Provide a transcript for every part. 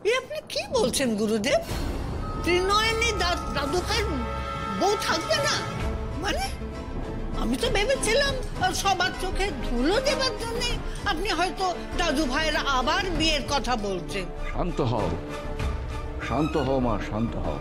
আপনি কি বলছেন গুরুদেব? ত্রিনয়নী দাদু ভাইয়ের বউ থাকবে না মানে? আমি তো ভেবেছিলাম সবার চোখে ধুলো দেবার জন্য আপনি হয়তো দাদু ভাইয়ের আবার বিয়ের কথা বলছেন। শান্ত হও, শান্ত হও মা, শান্ত হও।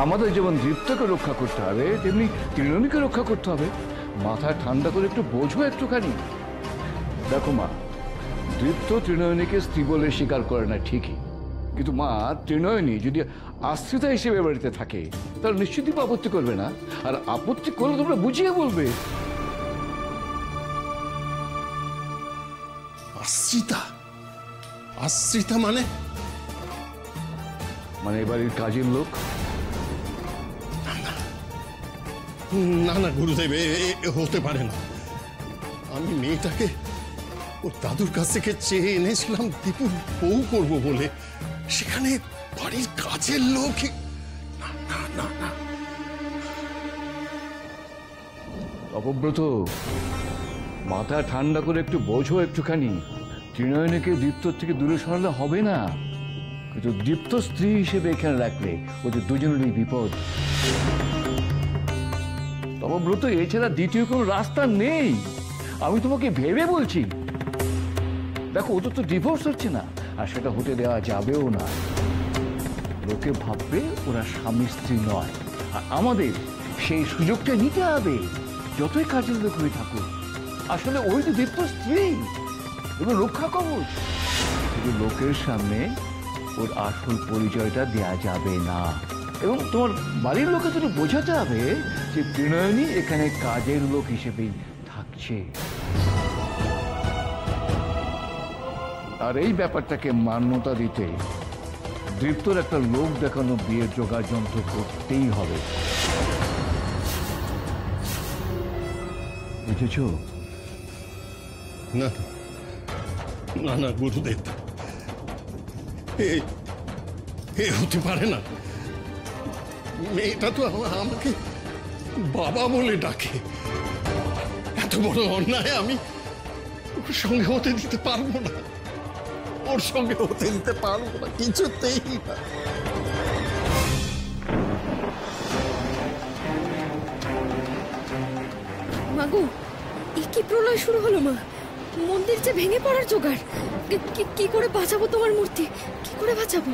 আমাদের যেমন দীপ্তকে রক্ষা করতে হবে তেমনি ত্রিনয়নীকে রক্ষা করতে হবে। মাথায় ঠান্ডা করে একটু বোঝো একটুখানি। দেখো মা, দীপ্ত ত্রিনয়নীকে স্ত্রী বলে স্বীকার করে না ঠিকই, কিন্তু মা ত্রিনয়নী যদি আশ্রিতা হিসেবে বাড়িতে থাকে তাহলে নিশ্চিতই আপত্তি করবে না, আর আপত্তি করলে তোমরা বুঝিয়ে বলবে। আশ্রিতা? আশ্রিতা মানে? মানে এবারের কাজের লোক? না না গুরুদেব, হতে পারে না। আমি মেয়েটাকে ওর দাদুর কাছ থেকে চেয়ে এনেছিলাম দীপুর বউ করবো বলে, সেখানে বাড়ির কাজের লোক? না না না না। অপব্রত, মাথা ঠান্ডা করে একটু বোঝো একটুখানি। ত্রিনয়নীকে দীপ্তর থেকে দূরে সরালে হবে না, কিন্তু দীপ্ত স্ত্রী হিসেবে এখানে রাখলে ওদের দুজনেরই বিপদ। অপব্রত, এছাড়া দ্বিতীয় কোনো রাস্তা নেই। আমি তোমাকে ভেবে বলছি। দেখো, ওদের তো ডিভোর্স হচ্ছে না, আর সেটা হতে দেওয়া যাবেও না। লোকে ভাববে ওরা স্বামী স্ত্রী নয়, আর আমাদের সেই সুযোগটা নিতে হবে, যতই কাজের লোক হয়ে থাকুক। আসলে ওই তো দীপ্ত স্ত্রী এবং রক্ষা কবচ। কিন্তু লোকের সামনে ওর আসল পরিচয়টা দেয়া যাবে না, এবং তোমার বাড়ির লোকে তো বোঝাতে হবে যে ত্রিনয়নী এখানে কাজের লোক হিসেবেই থাকছে। আর এই ব্যাপারটাকে মান্যতা দিতে দীপ্তর একটা লোক দেখানো বিয়ের জোগাড় যন্ত্র করতেই হবে। বুঝেছ? না না না গুরুদেব, এ হতে পারে না। মেয়েটা তো আমাকে বাবা বলে ডাকে। এত বড় অন্যায় আমি ওর সঙ্গে হতে দিতে পারবো না, ওর সঙ্গে হতে দিতে পারবো না, কিছুতেই না। মাগো, কি প্রলয় শুরু হলো মা? মন্দির যে ভেঙে পড়ার জোগাড়। কি করে বাঁচাবো তোমার মূর্তি? কি করে বাঁচাবো?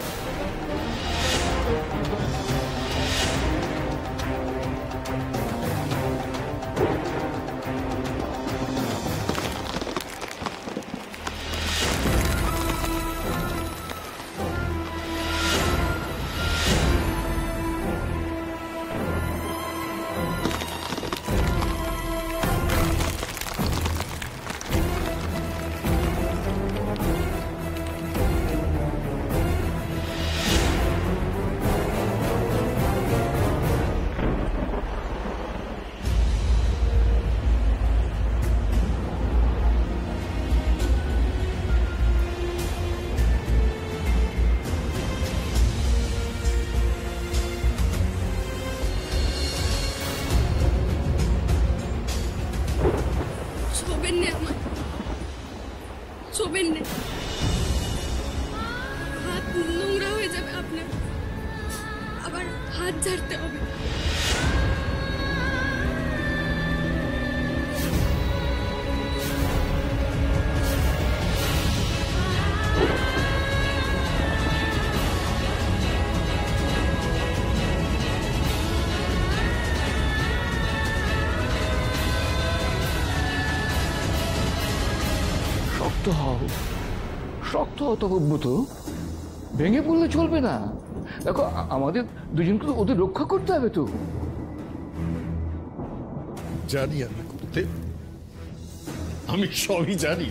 হাত নোংরা হয়ে যাবে আপনার, আবার হাত ঝাড়তে হবে। শক্ত হও, শক্ত হও তপব্রত, ভেঙে পড়লে চলবে না। দেখো, আমাদের দুজনকে তো ওদের রক্ষা করতে হবে তো। জানি আমি করতে, আমি সবই জানি,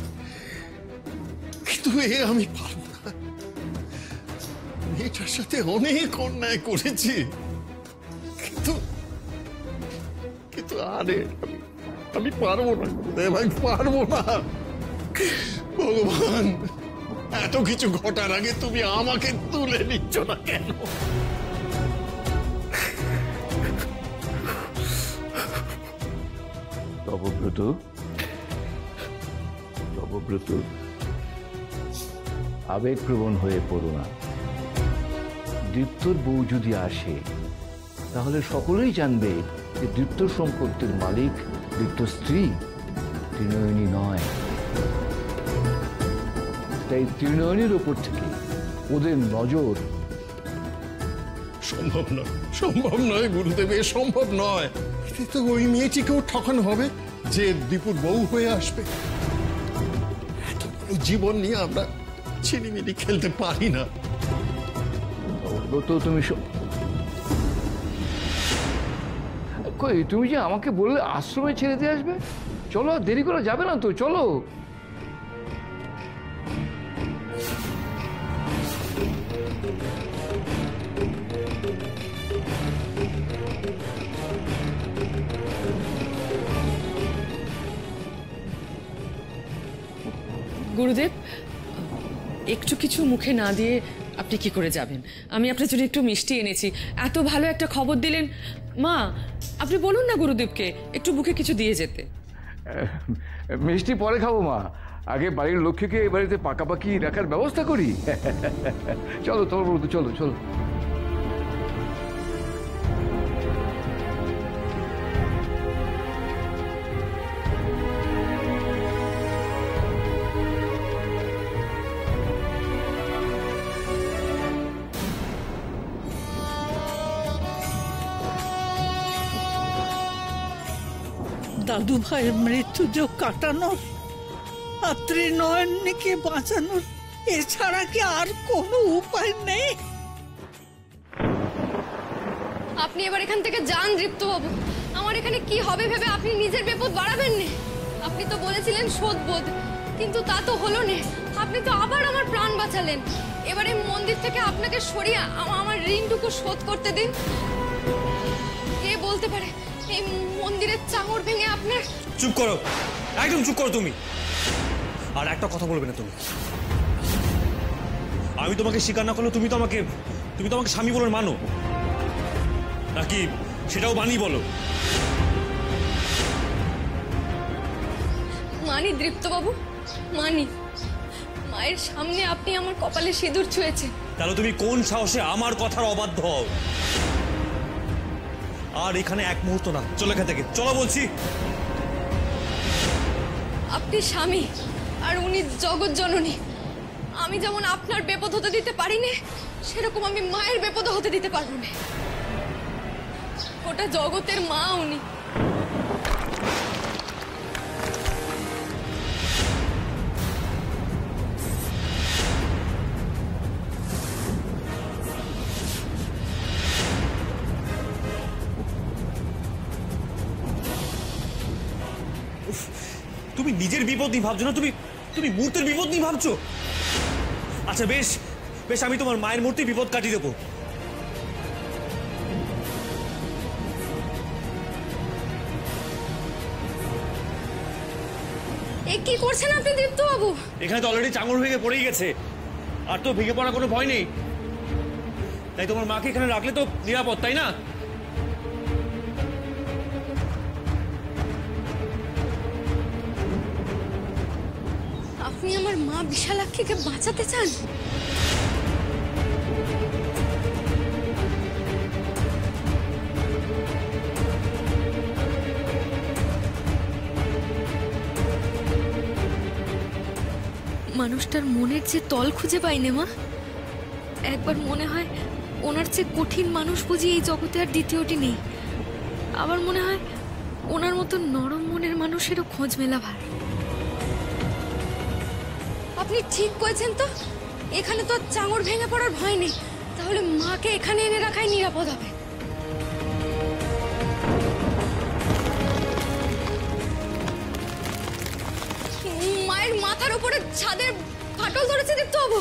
কিন্তু আমি পারবো না। মেয়েটার সাথে অনেক অন্যায় করেছি, কিন্তু আরে আমি পারবো না, আমি পারবো না। ভগবান, এত কিছু ঘটার আগে তুমি আমাকে তুলে নিচ্ছ না কেন? তপব্রত, আবেগপ্রবণ হয়ে পড়ো না। দীপ্তর বউ যদি আসে তাহলে সকলেই জানবে যে দীপ্তর সম্পত্তির মালিক দীপ্তর স্ত্রী ত্রিনয়নী নয়। তাই ত্রিনয়নীর ওপর থেকে ওদের নজর। সম্ভব নয় গুরুদেব, এ সম্ভব নয়। এতে তো ওই মেয়েটিকেও ঠকানো হবে যে দীপুর বউ হয়ে আসবে। এত বড় জীবন নিয়ে আমরা ছিনিমিনি খেলতে পারি না। তো তুমি কই, তুমি যে আমাকে বললে আশ্রমে ছেড়ে দিয়ে আসবে, চলো, আর দেরি করা যাবে না তো, চলো। গুরুদেব, একটু কিছু মুখে না দিয়ে আপনি কি করে যাবেন? আমি আপনার জন্য একটু মিষ্টি এনেছি। এত ভালো একটা খবর দিলেন। মা, আপনি বলুন না গুরুদেবকে একটু মুখে কিছু দিয়ে যেতে। মিষ্টি পরে খাবো মা, আগে বাড়ির লক্ষ্মীকে এই বাড়িতে পাকাপাকি রাখার ব্যবস্থা করি। চলো তোমার বলতো, চলো চলো। দাদু ভাইয়ের মৃত্যু যে কাটানোর আর ত্রিনয়নীকে বাঁচানোর এছাড়া কি আর কোনো উপায় নেই? আপনি এবার এখান থেকে যান দীপ্তবাবু। আমার এখানে কি হবে ভেবে আপনি নিজের বিপদ বাড়াবেন না। আপনি তো বলেছিলেন শোধবোধ, কিন্তু তা তো হলো না। আপনি তো আবার আমার প্রাণ বাঁচালেন। এবারে মন্দির থেকে আপনাকে সরিয়ে আমার ঋণটুকু শোধ করতে দিন। কে বলতে পারে এই মন্দিরের চাঙড় ভেঙে আপনার। চুপ করো, একদম চুপ করো তুমি। আর একটা কথা বলবে না তুমি। আমি তোমাকে স্বীকার না করলে তুমি তো আমাকে স্বামী বলে মানো নাকি সেটাও মানি বলো? মানি দীপ্তবাবু, মানি। মায়ের সামনে আপনি আমার কপালে সিঁদুর ছুঁয়েছেন। তাহলে তুমি কোন সাহসে আমার কথার অবাধ্য হও? আর এখানে এক মুহূর্ত না, চলো এখান থেকে, চলো বলছি। আপনি স্বামী আর উনি জগৎ জননী। আমি যেমন আপনার বিপদ হতে দিতে পারি না, সেরকম আমি মায়ের বিপদ হতে দিতে পারবো না। গোটা জগতের মা উনি। তুমি নিজের বিপদ নিয়ে ভাবছো না, তুমি মূর্তির বিপদ নিয়ে ভাবছো। আচ্ছা বেশ বেশ, আমি তোমার মায়ের মূর্তির বিপদ কাটিয়ে দেবো। এ কি করছেন আপনি দীপ্তবাবু? এখানে তো অলরেডি চাঙড় ভেঙে পড়েই গেছে, আর তো ভেঙে পড়ার কোনো ভয় নেই। তাই তোমার মাকে এখানে রাখলে তো নিরাপদ, তাই না? আপনি আমার মা বিশালাক্ষীকে বাঁচাতে চান? মানুষটার মনের যে তল খুঁজে পাই না মা। একবার মনে হয় ওনার চেয়ে কঠিন মানুষ বুঝি এই জগতে আর দ্বিতীয়টি নেই। আবার মনে হয় ওনার মতো নরম মনের মানুষেরও খোঁজ মেলা ভার। আপনি ঠিক করেছেন তো, এখানে তো চাঙড় ভেঙে পড়ার ভয় নেই। তাহলে মাকে এখানে এনে রাখাই নিরাপদ হবে। মায়ের মাথার উপরে ছাদের ফাটল ধরেছে দীপ্তবাবু।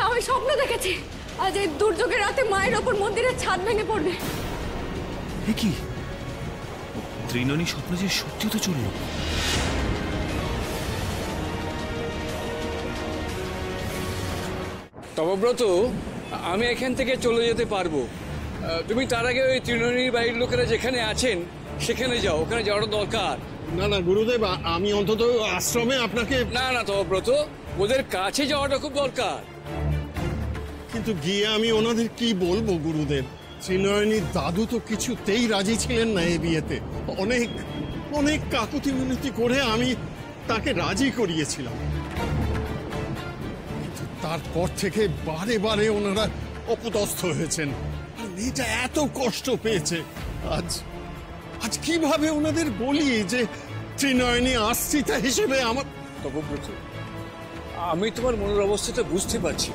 আমি স্বপ্ন দেখেছি আজ এই দুর্যোগের রাতে মায়ের ওপর মন্দিরের ছাদ ভেঙে পড়বে। কি ত্রিনয়নী স্বপ্ন যে সত্যি তো চলল। তবব্রত, আমি এখান থেকে চলে যেতে পারবো। তুমি তার আগে ওই ত্রিনয়নীর বাড়ির লোকেরা যেখানে আছেন সেখানে যাও, ওখানে যাওয়ার দরকার। না না গুরুদেব, আমি অন্তত আশ্রমে আপনাকে। না না তপব্রত, ওদের কাছে যাওয়াটা খুব দরকার। কিন্তু গিয়ে আমি ওনাদের কি বলবো গুরুদেব? ত্রিনয়নীর দাদু তো কিছুতেই রাজি ছিলেন না এই বিয়েতে। অনেক অনেক কাকুতি মিনতি করে আমি তাকে রাজি করিয়েছিলাম, কিন্তু তারপর থেকে বারে বারে ওনারা অপদস্থ হয়েছেন। আর মেয়েটা এত কষ্ট পেয়েছে। আজ আজ কিভাবে ওনাদের বলি যে ত্রিনয়নী আশ্রিতা হিসেবে আমার। তপব্রত, আমি তোমার মনের অবস্থাটা বুঝতে পারছি।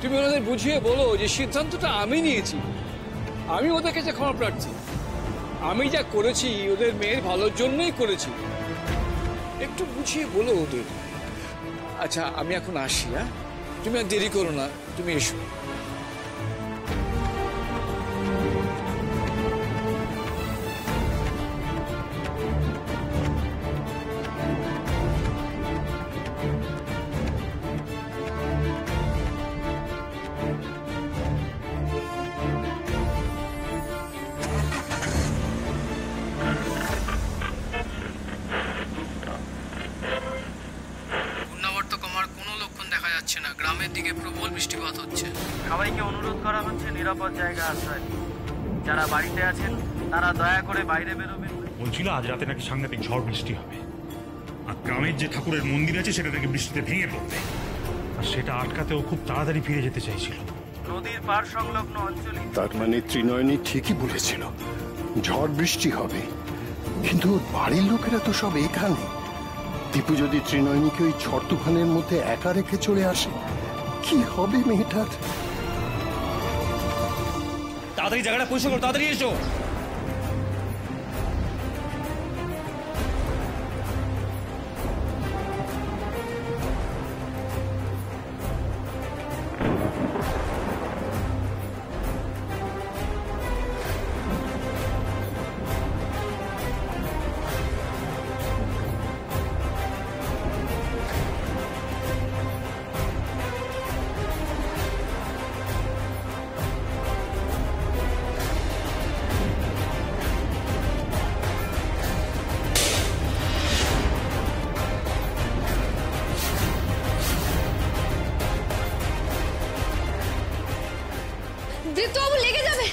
তুমি ওনাদের বুঝিয়ে বলো যে সিদ্ধান্তটা আমি নিয়েছি, আমি ওদের কাছে ক্ষমা প্রার্থী। আমি যা করেছি ওদের মেয়ের ভালোর জন্যই করেছি। একটু বুঝিয়ে বলো ওদের। আচ্ছা আমি এখন আসি, হ্যাঁ? তুমি আর দেরি করো না, তুমি এসো। ঘূর্ণাবর্ত কমার কোনো লক্ষণ দেখা যাচ্ছে না। গ্রামের দিকে প্রবল বৃষ্টিপাত হচ্ছে। সবাইকে অনুরোধ করা হচ্ছে নিরাপদ জায়গা আশ্রয় নিন। যারা বাড়িতে আছেন তারা দয়া করে বাইরে বেরোবেন। বলছিল আজ রাতে নাকি সাংঘাতিক ঝড় বৃষ্টি হবে, আর গ্রামের যে ঠাকুরের মন্দির আছে সেটা নাকি বৃষ্টিতে ভেঙে পড়বে, আর সেটা আটকাতেও খুব তাড়াতাড়ি ফিরে যেতে চাইছিল। নদীর পাড় সংলগ্ন অঞ্চলে। তার মানে ত্রিনয়নী ঠিকই বলেছিল, ঝড় বৃষ্টি হবে। কিন্তু ওর বাড়ির লোকেরা তো সব এখানে। দীপু যদি ত্রিনয়নীকে ওই ঝড় তুফানের মধ্যে একা রেখে চলে আসে, কি হবে মেয়েটার? তাড়াতাড়ি জায়গাটা পরিষ্কার করো, তাড়াতাড়ি এসো। দীপ্তবাবু লেগে যাবে।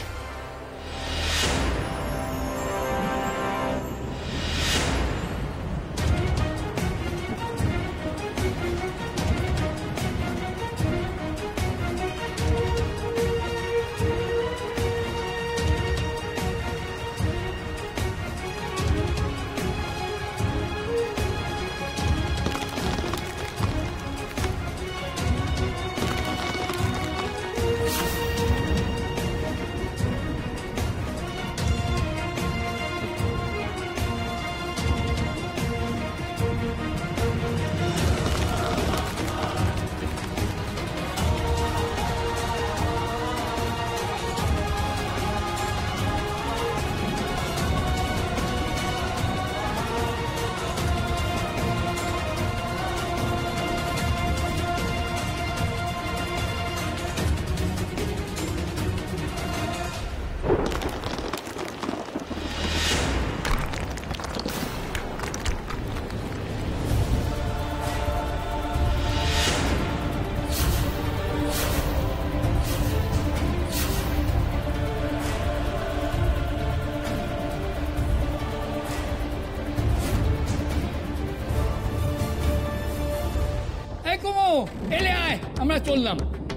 এলে আয়, আমরা চললাম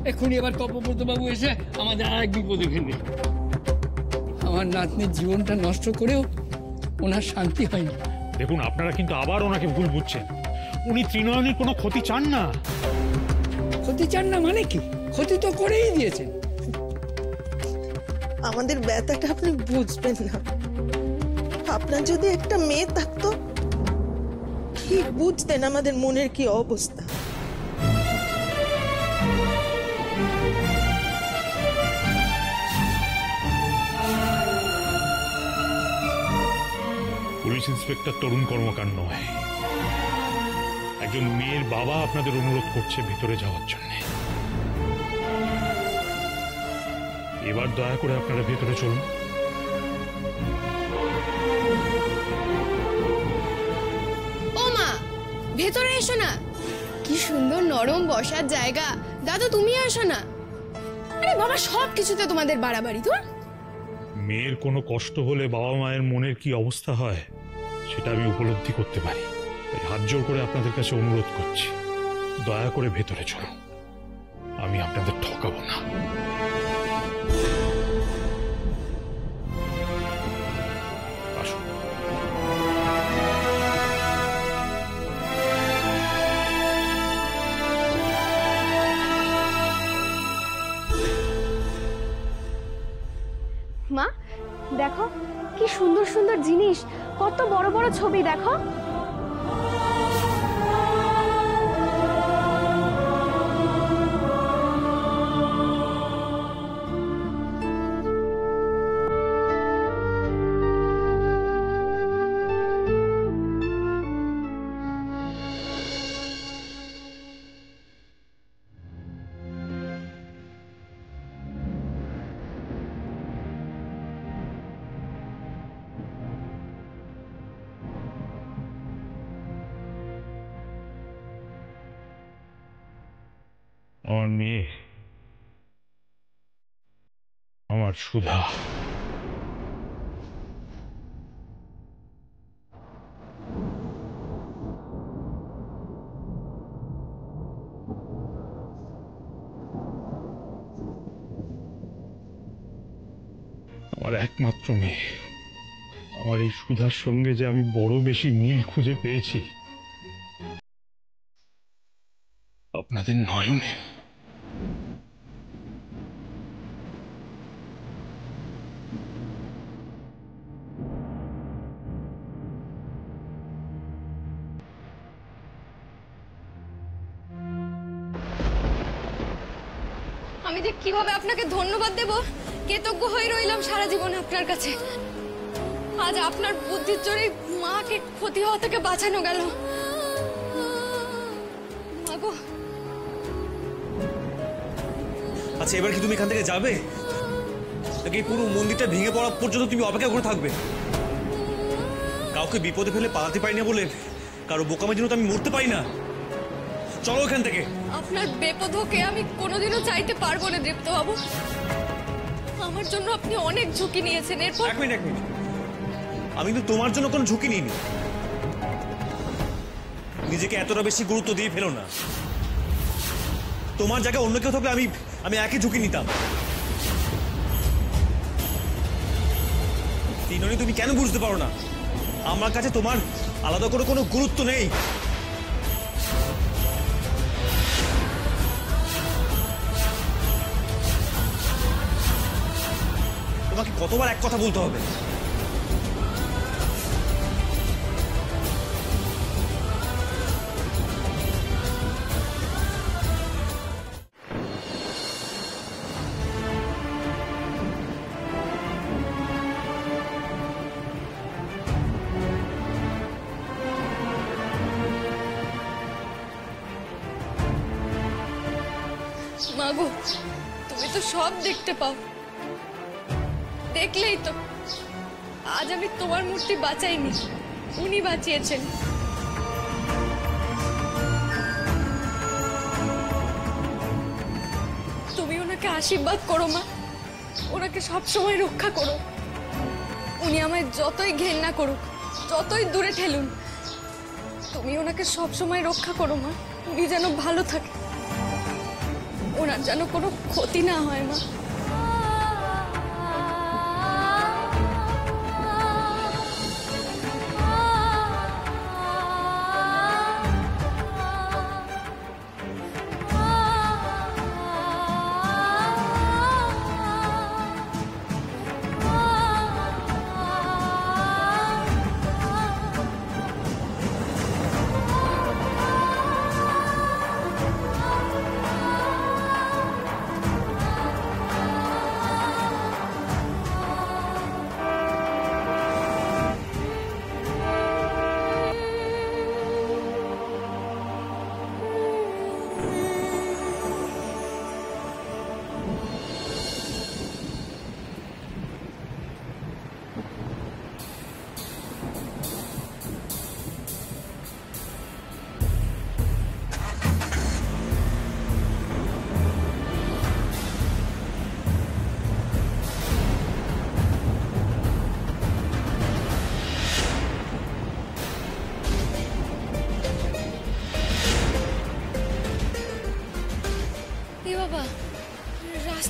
এক্ষুনি। এবার তপব্রত বাবু এসে আমাদের আর এক বিপদে ফেলবে। আমার নাতনির জীবনটা নষ্ট করেও ওনার শান্তি হয়নি। দেখুন আপনারা কিন্তু আবার ওনাকে ভুল বুঝছেন। উনি ত্রিনয়নীর কোনো ক্ষতি চান না। ক্ষতি চান না মানে কি? ক্ষতি তো করেই দিয়েছেন। আমাদের ব্যথাটা আপনি বুঝবেন না। আপনার যদি একটা মেয়ে থাকতো, ঠিক বুঝতেন আমাদের মনের কি অবস্থা। পুলিশ ইন্সপেক্টর তরুণ কর্মকার নয়, একজন মেয়ের বাবা আপনাদের অনুরোধ করছে ভেতরে যাওয়ার জন্য। এবার দয়া করে আপনারা ভেতরে চলুন। ভেতরে এসো না। কি সুন্দর নরম বসার জায়গা। দাদু তুমি আসো না। আরে বাবা, সব কিছুতে তোমাদের বাড়াবাড়ি। তো মেয়ের কোনো কষ্ট হলে বাবা মায়ের মনের কি অবস্থা হয় সেটা আমি উপলব্ধি করতে পারি। তাই হাত জোর করে আপনাদের কাছে অনুরোধ করছি, দয়া করে ভেতরে চলুন, আমি আপনাদের ঠকাবো না। আসুন। মা দেখো কি সুন্দর সুন্দর জিনিস, কত বড় বড় ছবি দেখো। আমার মেয়ে, আমার সুধা, আমার একমাত্র মেয়ে। আমার এই সুধার সঙ্গে যে আমি বড় বেশি মিল খুঁজে পেয়েছি আপনাদের নয়নে। আমি যে কিভাবে আপনাকে ধন্যবাদ দেব, কৃতজ্ঞ হয়ে রইলাম সারা জীবন আপনার কাছে। আজ আপনার বুদ্ধির জোরে মাকে ক্ষতি হওয়া থেকে বাঁচানো গেল। মাগো, আচ্ছা এবার কি তুমি এখান থেকে যাবে, নাকি পুরো মন্দিরটা ভেঙে পড়া পর্যন্ত তুমি অপেক্ষা করে থাকবে? কাউকে বিপদে ফেলে পালাতে পারি না বলে কারো বোকামের জন্য তো আমি মরতে পারি না। চলো এখান থেকে। আপনার বেপদকে আমি কোনোদিনও চাইতে পারবো না দীপ্ত বাবু। আমার জন্য আপনি অনেক ঝুঁকি নিয়েছেন। এরপর এক মিনিট, আমি কিন্তু তোমার জন্য কোনো ঝুঁকি নিইনি। নিজেকে এতটা বেশি গুরুত্ব দিয়ে ফেলো না। তোমার জায়গায় অন্য কেউ থাকলে আমি একই ঝুঁকি নিতাম। তিনজনই তুমি কেন বুঝতে পারো না? আমার কাছে তোমার আলাদা করে কোনো গুরুত্ব নেই। তোমাকে কতবার এক কথা বলতে হবে? মাগো, তুমি তো সব দেখতে পাও। দেখলেই তো আজ আমি তোমার মূর্তি বাঁচাইনি, উনি বাঁচিয়েছেন। তুমি ওনাকে আশীর্বাদ করো মা, ওনাকে সব সময় রক্ষা করো। উনি আমায় যতই ঘেন্না করুক, যতই দূরে ঠেলুন, তুমি ওনাকে সব সময় রক্ষা করো মা। উনি যেন ভালো থাকে, ওনার যেন কোনো ক্ষতি না হয় মা।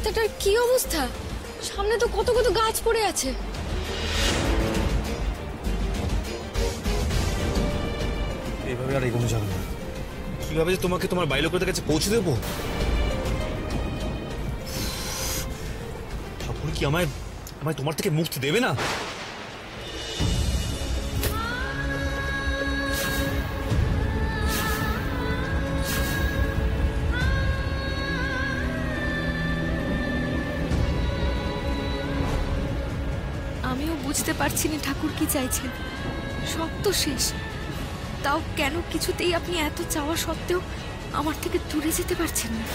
রাস্তাটার কি অবস্থা? সামনে তো কত কত গাছ পড়ে আছে। এইভাবে আর এগোনো যাবে না। কিভাবে যে তোমাকে তোমার বাড়ির লোকের কাছে পৌঁছে দেবো? ঠাকুর কি আমায় আমায় তোমার থেকে মুক্তি দেবে না? আমিও বুঝতে পারছি না ঠাকুর কি চাইছেন। সব তো শেষ, তাও কেন কিছুতেই আপনি এত চাওয়া সত্ত্বেও আমার থেকে দূরে যেতে পারছেন না?